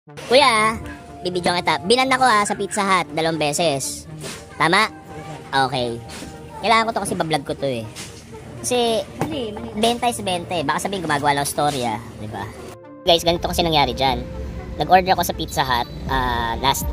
Kuya, bibidyo kita. Binan ako sa Pizza Hut 2 beses. Tama? Okay. Kailangan ko to kasi bablog ko to eh. Kasi, benta is benta eh. Baka sabihin gumagawa lang story di ba? Guys, ganito kasi nangyari dyan. Nag-order ako sa Pizza Hut. Last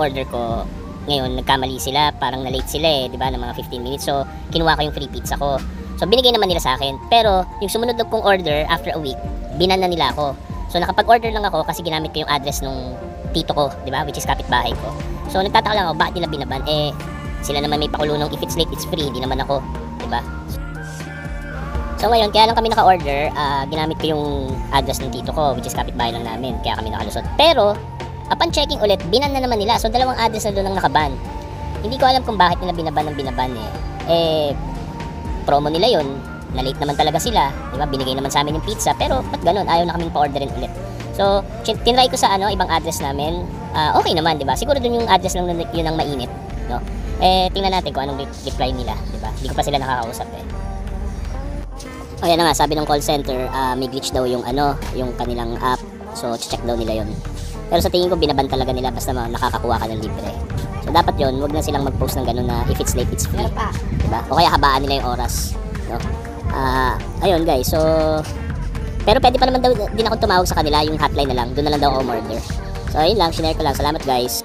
order ko. Ngayon, nagkamali sila. Parang na-late sila di ba? Ng mga 15 minutes. So, kinuha ko yung free pizza ko. So, binigay naman nila sa akin. Pero, yung sumunod kong order after a week, binan na nila ako. So, nakapag-order lang ako kasi ginamit ko yung address nung tito ko, di ba? Which is kapitbahay ko. So, nagtataka lang ako, bakit nila binaban? Sila naman may pakulunong if it's late, it's free. Di naman ako, di ba? So, ngayon, kaya lang kami naka-order, ginamit ko yung address ng tito ko, which is kapitbahay lang namin. Kaya kami nakalusot. Pero, upon checking ulit, binan na naman nila. So, 2 address na doon ang nakaban. Hindi ko alam kung bakit nila binaban ng binaban promo nila yun. Na-late naman talaga sila, di ba? Binigay naman sa amin yung pizza, pero ba't ganun? Ayaw na kaming pa-orderin ulit. So, tinry ko sa ibang address namin. Okay naman, di ba? Siguro dun yung address lang yun ang mainit, no? Tingnan natin kung anong reply nila, di ba? Hindi ko pa sila nakakausap Ayan na nga, sabi ng call center, may glitch daw yung yung kanilang app. So, check daw nila yun. Pero sa tingin ko, binaban talaga nila basta nakakakuha ka ng libre. So, dapat yun, wag na silang mag-post ng ganun na if it's late, it's free. Diba? O kaya habaan nila yung oras, no? Ayun guys, so pero pwede pa naman daw din ako tumawag sa kanila, yung hotline na lang, doon na lang daw ako order. So ayun lang, shinare ko lang. Salamat guys.